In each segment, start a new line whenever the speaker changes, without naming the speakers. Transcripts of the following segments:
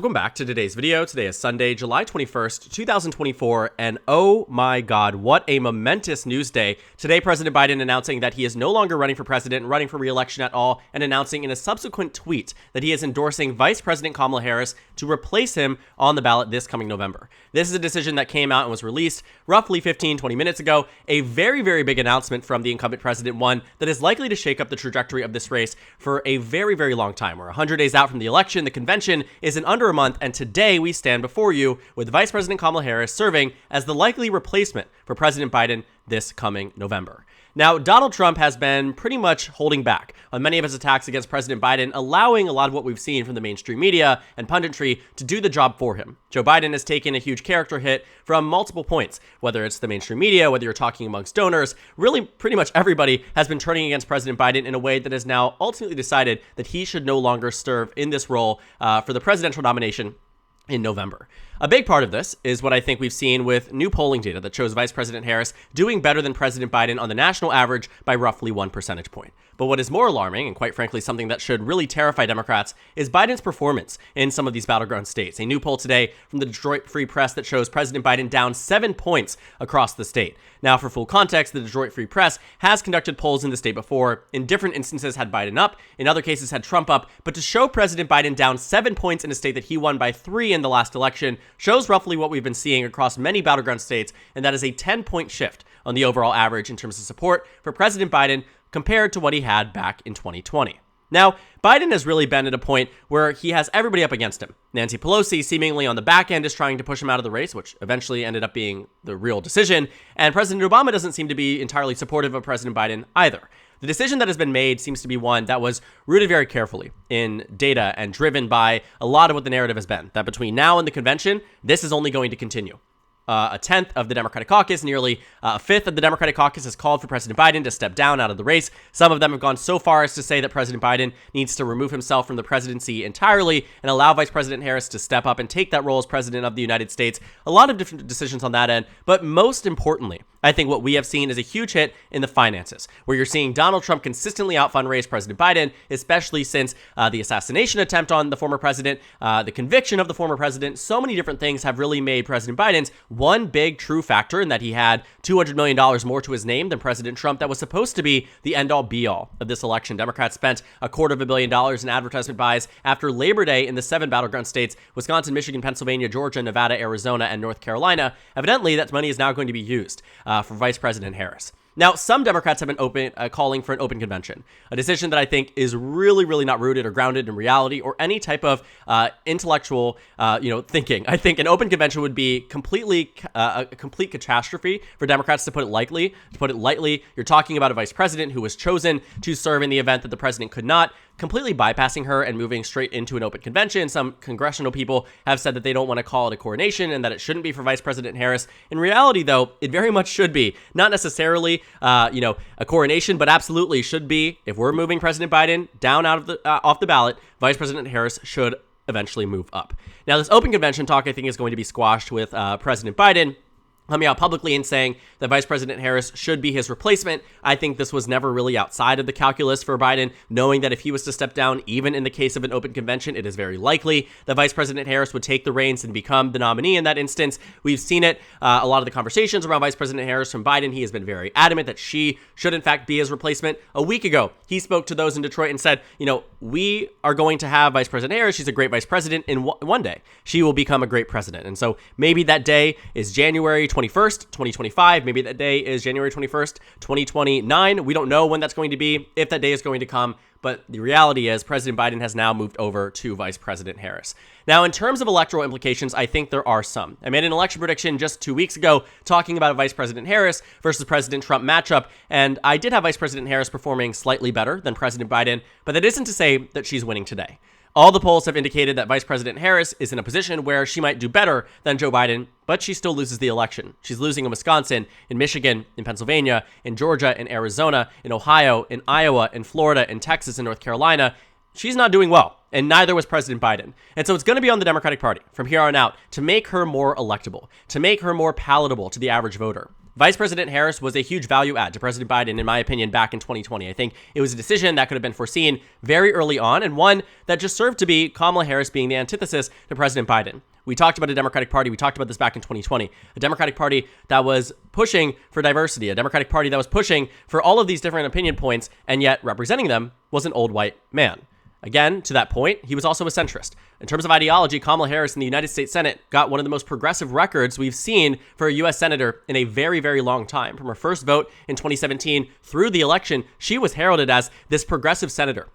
Welcome back to today's video. Today is Sunday, July 21st, 2024, and oh my god, what a momentous news day. Today, President Biden announcing that he is no longer running for president, running for re-election at all, and announcing in a subsequent tweet that he is endorsing Vice President Kamala Harris to replace him on the ballot this coming November. This is a decision that came out and was released roughly 15-20 minutes ago. A very, very big announcement from the incumbent president, one that is likely to shake up the trajectory of this race for a very, very long time. We're 100 days out from the election. The convention is in under a month, and today we stand before you with Vice President Kamala Harris serving as the likely replacement for President Biden this coming November. Now, Donald Trump has been pretty much holding back on many of his attacks against President Biden, allowing a lot of what we've seen from the mainstream media and punditry to do the job for him. Joe Biden has taken a huge character hit from multiple points, whether it's the mainstream media, whether you're talking amongst donors, really pretty much everybody has been turning against President Biden in a way that has now ultimately decided that he should no longer serve in this role for the presidential nomination in November. A big part of this is what I think we've seen with new polling data that shows Vice President Harris doing better than President Biden on the national average by roughly 1 percentage point. But what is more alarming, and quite frankly something that should really terrify Democrats, is Biden's performance in some of these battleground states. A new poll today from the Detroit Free Press that shows President Biden down 7 points across the state. Now, for full context, the Detroit Free Press has conducted polls in the state before. In different instances had Biden up, in other cases had Trump up, but to show President Biden down 7 points in a state that he won by 3 in the last election shows roughly what we've been seeing across many battleground states, and that is a 10-point shift on the overall average in terms of support for President Biden compared to what he had back in 2020. Now, Biden has really been at a point where he has everybody up against him. Nancy Pelosi seemingly on the back end is trying to push him out of the race, which eventually ended up being the real decision, and President Obama doesn't seem to be entirely supportive of President Biden either. The decision that has been made seems to be one that was rooted very carefully in data and driven by a lot of what the narrative has been, that between now and the convention, this is only going to continue. A tenth of the Democratic caucus, nearly a fifth of the Democratic caucus has called for President Biden to step down out of the race. Some of them have gone so far as to say that President Biden needs to remove himself from the presidency entirely and allow Vice President Harris to step up and take that role as president of the United States. A lot of different decisions on that end, but most importantly, I think what we have seen is a huge hit in the finances, where you're seeing Donald Trump consistently out-fundraise President Biden, especially since the assassination attempt on the former president, the conviction of the former president. So many different things have really made President Biden's one big true factor in that he had $200 million more to his name than President Trump. That was supposed to be the end-all be-all of this election. Democrats spent $250 million in advertisement buys after Labor Day in the 7 battleground states, Wisconsin, Michigan, Pennsylvania, Georgia, Nevada, Arizona, and North Carolina. Evidently, that money is now going to be used for Vice President Harris. Now, some Democrats have been calling for an open convention, a decision that I think is really, really not rooted or grounded in reality or any type of intellectual, thinking. I think an open convention would be a complete catastrophe for Democrats, to put it lightly. To put it lightly, you're talking about a vice president who was chosen to serve in the event that the president could not, completely bypassing her and moving straight into an open convention. Some congressional people have said that they don't want to call it a coronation and that it shouldn't be for Vice President Harris. In reality, though, it very much should be. Not necessarily, a coronation, but absolutely should be. If we're moving President Biden down out of off the ballot, Vice President Harris should eventually move up. Now, this open convention talk, I think, is going to be squashed with President Biden coming out publicly and saying that Vice President Harris should be his replacement. I think this was never really outside of the calculus for Biden, knowing that if he was to step down, even in the case of an open convention, it is very likely that Vice President Harris would take the reins and become the nominee in that instance. We've seen it, a lot of the conversations around Vice President Harris from Biden. He has been very adamant that she should, in fact, be his replacement. A week ago, he spoke to those in Detroit and said, we are going to have Vice President Harris. She's a great vice president. In one day, she will become a great president. And so maybe that day is January 21st, 2025. Maybe that day is January 21st, 2029. We don't know when that's going to be, if that day is going to come. But the reality is President Biden has now moved over to Vice President Harris. Now, in terms of electoral implications, I think there are some. I made an election prediction just 2 weeks ago talking about a Vice President Harris versus President Trump matchup, and I did have Vice President Harris performing slightly better than President Biden, but that isn't to say that she's winning today. All the polls have indicated that Vice President Harris is in a position where she might do better than Joe Biden, but she still loses the election. She's losing in Wisconsin, in Michigan, in Pennsylvania, in Georgia, in Arizona, in Ohio, in Iowa, in Florida, in Texas, and North Carolina. She's not doing well, and neither was President Biden. And so it's going to be on the Democratic Party from here on out to make her more electable, to make her more palatable to the average voter. Vice President Harris was a huge value add to President Biden, in my opinion, back in 2020. I think it was a decision that could have been foreseen very early on, and one that just served to be Kamala Harris being the antithesis to President Biden. We talked about a Democratic Party. We talked about this back in 2020. A Democratic Party that was pushing for diversity, a Democratic Party that was pushing for all of these different opinion points, and yet representing them was an old white man. Again, to that point, he was also a centrist. In terms of ideology, Kamala Harris in the United States Senate got one of the most progressive records we've seen for a U.S. senator in a very, very long time. From her first vote in 2017 through the election, she was heralded as this progressive senator.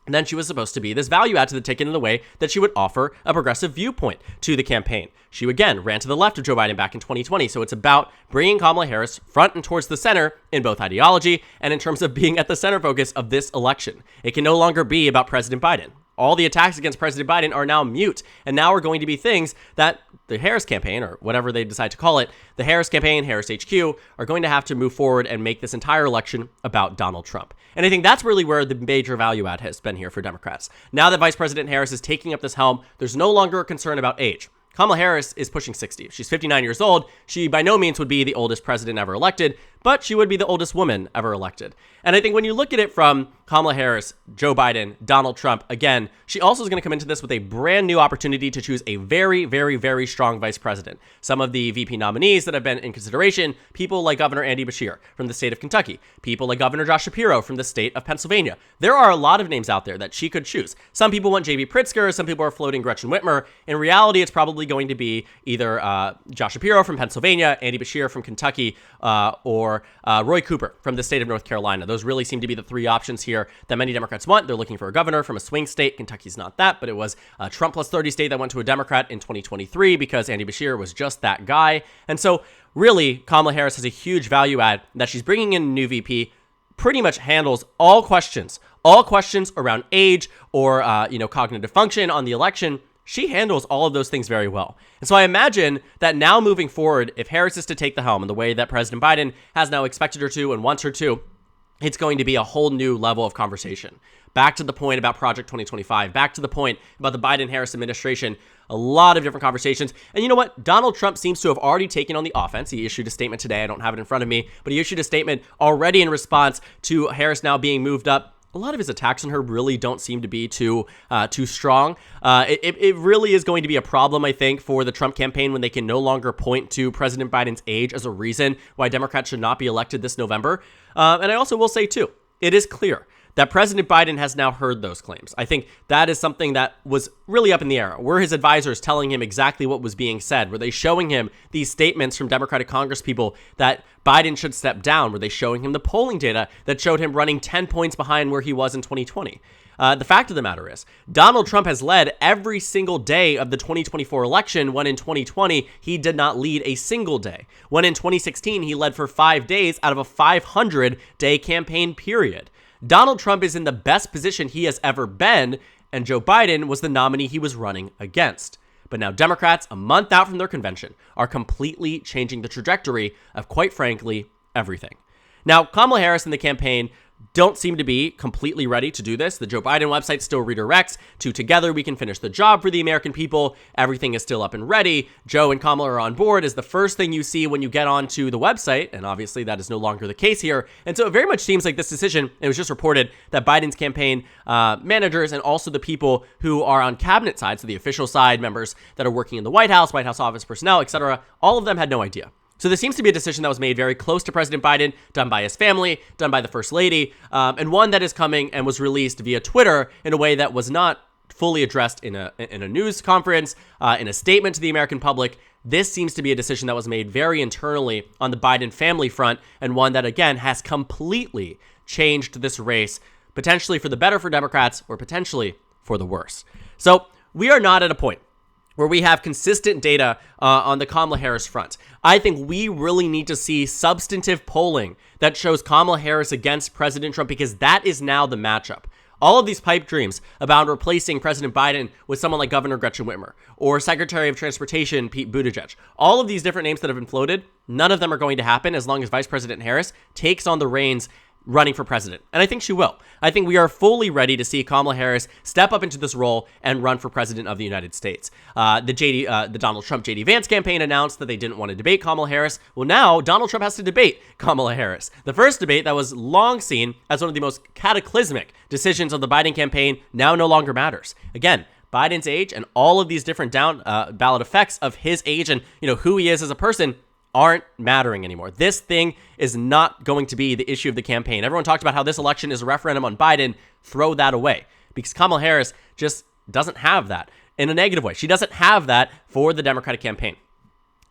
And then she was supposed to be this value add to the ticket in the way that she would offer a progressive viewpoint to the campaign. She, again, ran to the left of Joe Biden back in 2020. So it's about bringing Kamala Harris front and towards the center in both ideology and in terms of being at the center focus of this election. It can no longer be about President Biden. All the attacks against President Biden are now mute, and now are going to be things that the Harris campaign, or whatever they decide to call it, the Harris campaign, Harris HQ, are going to have to move forward and make this entire election about Donald Trump. And I think that's really where the major value add has been here for Democrats. Now that Vice President Harris is taking up this helm, there's no longer a concern about age. Kamala Harris is pushing 60. She's 59 years old. She by no means would be the oldest president ever elected, but she would be the oldest woman ever elected. And I think when you look at it from Kamala Harris, Joe Biden, Donald Trump, again, she also is going to come into this with a brand new opportunity to choose a very, very, very strong vice president. Some of the VP nominees that have been in consideration, people like Governor Andy Beshear from the state of Kentucky, people like Governor Josh Shapiro from the state of Pennsylvania. There are a lot of names out there that she could choose. Some people want J.B. Pritzker, some people are floating Gretchen Whitmer. In reality, it's probably going to be either Josh Shapiro from Pennsylvania, Andy Beshear from Kentucky, or Roy Cooper from the state of North Carolina. Those really seem to be the three options here that many Democrats want. They're looking for a governor from a swing state. Kentucky's not that, but it was a Trump plus 30 state that went to a Democrat in 2023 because Andy Beshear was just that guy. And so really, Kamala Harris has a huge value add that she's bringing in a new VP, pretty much handles all questions around age or, cognitive function on the election. She handles all of those things very well. And so I imagine that now moving forward, if Harris is to take the helm in the way that President Biden has now expected her to and wants her to, it's going to be a whole new level of conversation. Back to the point about Project 2025, back to the point about the Biden-Harris administration, a lot of different conversations. And you know what? Donald Trump seems to have already taken on the offense. He issued a statement today. I don't have it in front of me, but he issued a statement already in response to Harris now being moved up. A lot of his attacks on her really don't seem to be too strong. It really is going to be a problem, I think, for the Trump campaign when they can no longer point to President Biden's age as a reason why Democrats should not be elected this November. And I also will say, too, it is clear that President Biden has now heard those claims. I think that is something that was really up in the air. Were his advisors telling him exactly what was being said? Were they showing him these statements from Democratic congresspeople that Biden should step down? Were they showing him the polling data that showed him running 10 points behind where he was in 2020? The fact of the matter is, Donald Trump has led every single day of the 2024 election, when in 2020, he did not lead a single day. When in 2016, he led for 5 days out of a 500-day campaign period. Donald Trump is in the best position he has ever been, and Joe Biden was the nominee he was running against. But now Democrats, a month out from their convention, are completely changing the trajectory of, quite frankly, everything. Now, Kamala Harris and the campaign don't seem to be completely ready to do this. The Joe Biden website still redirects to "Together we can finish the job for the American people." Everything is still up and ready. Joe and Kamala are on board is the first thing you see when you get onto the website. And obviously that is no longer the case here. And so it very much seems like this decision, it was just reported that Biden's campaign managers and also the people who are on cabinet side, so the official side members that are working in the White House office personnel, etc., all of them had no idea. So this seems to be a decision that was made very close to President Biden, done by his family, done by the First Lady, and one that is coming and was released via Twitter in a way that was not fully addressed in a news conference, in a statement to the American public. This seems to be a decision that was made very internally on the Biden family front, and one that, again, has completely changed this race, potentially for the better for Democrats or potentially for the worse. So we are not at a point where we have consistent data on the Kamala Harris front. I think we really need to see substantive polling that shows Kamala Harris against President Trump, because that is now the matchup. All of these pipe dreams about replacing President Biden with someone like Governor Gretchen Whitmer or Secretary of Transportation Pete Buttigieg, all of these different names that have been floated, none of them are going to happen as long as Vice President Harris takes on the reins running for president. And I think she will. I think we are fully ready to see Kamala Harris step up into this role and run for president of the United States. The Donald Trump JD Vance campaign announced that they didn't want to debate Kamala Harris. Well, now Donald Trump has to debate Kamala Harris. The first debate that was long seen as one of the most cataclysmic decisions of the Biden campaign now no longer matters. Again, Biden's age and all of these different ballot effects of his age and who he is as a person aren't mattering anymore. This thing is not going to be the issue of the campaign. Everyone talked about how this election is a referendum on Biden. Throw that away, because Kamala Harris just doesn't have that in a negative way. She doesn't have that for the Democratic campaign.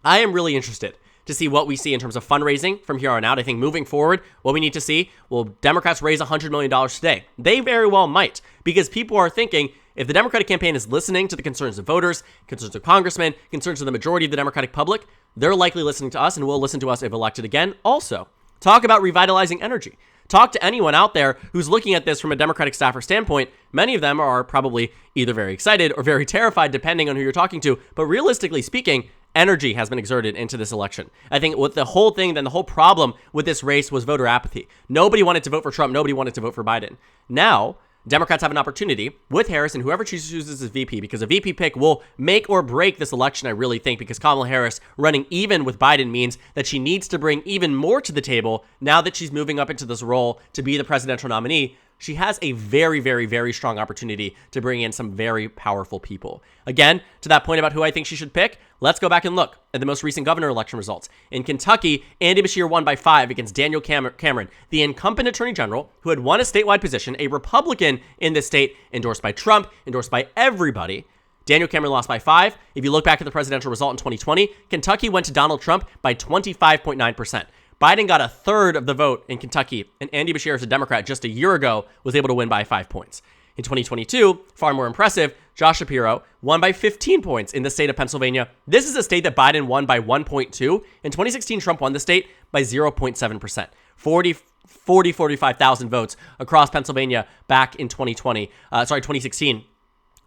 I am really interested to see what we see in terms of fundraising from here on out. I think moving forward, what we need to see, will Democrats raise $100 million today? They very well might, because people are thinking, if the Democratic campaign is listening to the concerns of voters, concerns of congressmen, concerns of the majority of the Democratic public, they're likely listening to us and will listen to us if elected again. Also, talk about revitalizing energy. Talk to anyone out there who's looking at this from a Democratic staffer standpoint. Many of them are probably either very excited or very terrified, depending on who you're talking to. But realistically speaking, energy has been exerted into this election. I think what the whole problem with this race was voter apathy. Nobody wanted to vote for Trump. Nobody wanted to vote for Biden. Now, Democrats have an opportunity with Harris and whoever chooses as VP, because a VP pick will make or break this election, I really think, because Kamala Harris running even with Biden means that she needs to bring even more to the table now that she's moving up into this role to be the presidential nominee. She has a very, very, very strong opportunity to bring in some very powerful people. Again, to that point about who I think she should pick, let's go back and look at the most recent governor election results. In Kentucky, Andy Beshear won by 5 against Daniel Cameron, the incumbent attorney general who had won a statewide position, a Republican in this state, endorsed by Trump, endorsed by everybody. Daniel Cameron lost by 5. If you look back at the presidential result in 2020, Kentucky went to Donald Trump by 25.9%. Biden got a third of the vote in Kentucky, and Andy Beshear, as a Democrat just a year ago, was able to win by 5 points. In 2022, far more impressive, Josh Shapiro won by 15 points in the state of Pennsylvania. This is a state that Biden won by 1.2. In 2016, Trump won the state by 0.7%. 45,000 votes across Pennsylvania back in 2016.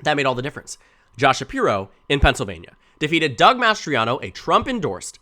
That made all the difference. Josh Shapiro in Pennsylvania defeated Doug Mastriano, a Trump-endorsed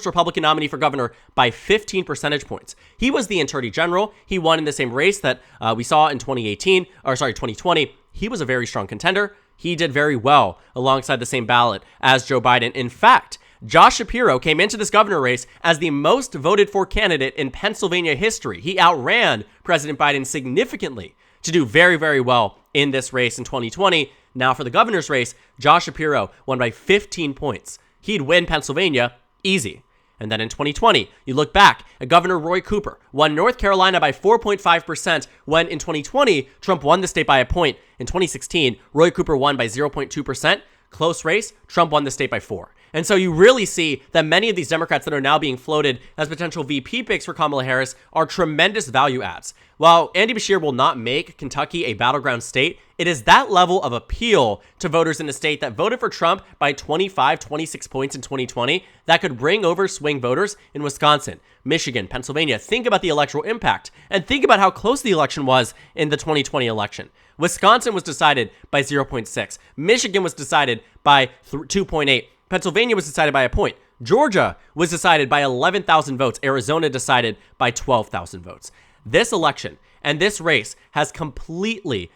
Republican nominee for governor, by 15 percentage points. He was the attorney general. He won in the same race that we saw in 2020. He was a very strong contender. He did very well alongside the same ballot as Joe Biden. In fact, Josh Shapiro came into this governor race as the most voted for candidate in Pennsylvania history. He outran President Biden significantly to do very, very well in this race in 2020. Now for the governor's race, Josh Shapiro won by 15 points. He'd win Pennsylvania easy. And then in 2020, you look back at Governor Roy Cooper won North Carolina by 4.5%, when in 2020, Trump won the state by a point. In 2016, Roy Cooper won by 0.2%. Close race, Trump won the state by 4. And so you really see that many of these Democrats that are now being floated as potential VP picks for Kamala Harris are tremendous value adds. While Andy Beshear will not make Kentucky a battleground state, it is that level of appeal to voters in a state that voted for Trump by 26 points in 2020 that could bring over swing voters in Wisconsin, Michigan, Pennsylvania. Think about the electoral impact, and think about how close the election was in the 2020 election. Wisconsin was decided by 0.6. Michigan was decided by 2.8. Pennsylvania was decided by a point. Georgia was decided by 11,000 votes. Arizona decided by 12,000 votes. This election and this race has completely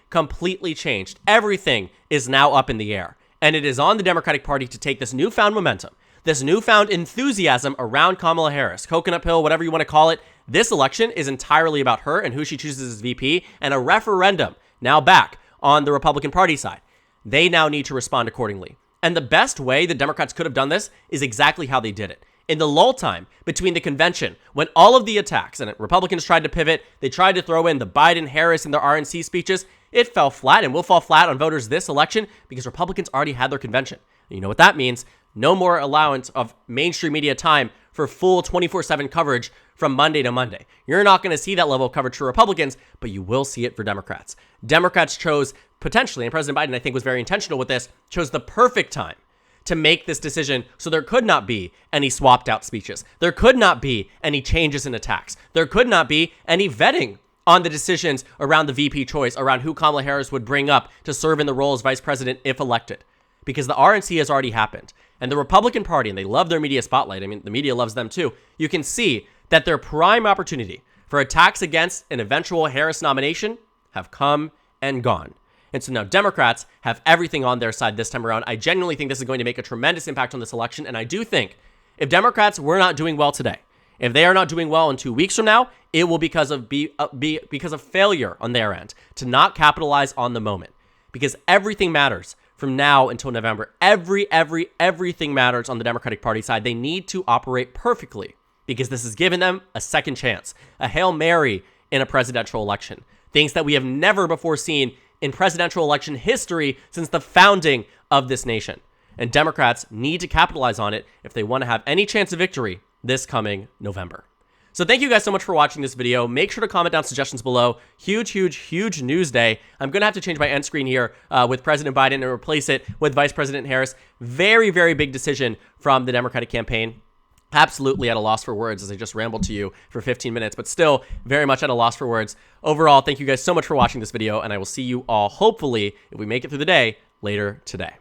changed. Everything is now up in the air. And it is on the Democratic Party to take this newfound momentum, this newfound enthusiasm around Kamala Harris, Coconut Pill, whatever you want to call it. This election is entirely about her and who she chooses as VP, and a referendum now back on the Republican Party side. They now need to respond accordingly. And the best way the Democrats could have done this is exactly how they did it. In the lull time between the convention, when all of the attacks and Republicans tried to pivot, they tried to throw in the Biden, Harris, and their RNC speeches, it fell flat and will fall flat on voters this election because Republicans already had their convention. And you know what that means? No more allowance of mainstream media time for full 24/7 coverage from Monday to Monday. You're not going to see that level of coverage for Republicans, but you will see it for Democrats. Democrats chose potentially, and President Biden, I think, was very intentional with this, chose the perfect time to make this decision so there could not be any swapped out speeches. There could not be any changes in attacks. There could not be any vetting on the decisions around the VP choice, around who Kamala Harris would bring up to serve in the role as vice president if elected. Because the RNC has already happened. And the Republican Party, and they love their media spotlight, I mean, the media loves them too, you can see that their prime opportunity for attacks against an eventual Harris nomination have come and gone. And so now Democrats have everything on their side this time around. I genuinely think this is going to make a tremendous impact on this election. And I do think if Democrats were not doing well today, if they are not doing well in 2 weeks from now, it will because of failure on their end to not capitalize on the moment. Because everything matters from now until November. Everything matters on the Democratic Party side. They need to operate perfectly because this has given them a second chance, a Hail Mary in a presidential election. Things that we have never before seen in presidential election history since the founding of this nation. And Democrats need to capitalize on it if they want to have any chance of victory this coming November. So thank you guys so much for watching this video. Make sure to comment down suggestions below. Huge news day. I'm going to have to change my end screen here with President Biden and replace it with Vice President Harris. Very big decision from the Democratic campaign. Absolutely at a loss for words as I just rambled to you for 15 minutes, but still very much at a loss for words. Overall, thank you guys so much for watching this video, and I will see you all, hopefully, if we make it through the day, later today.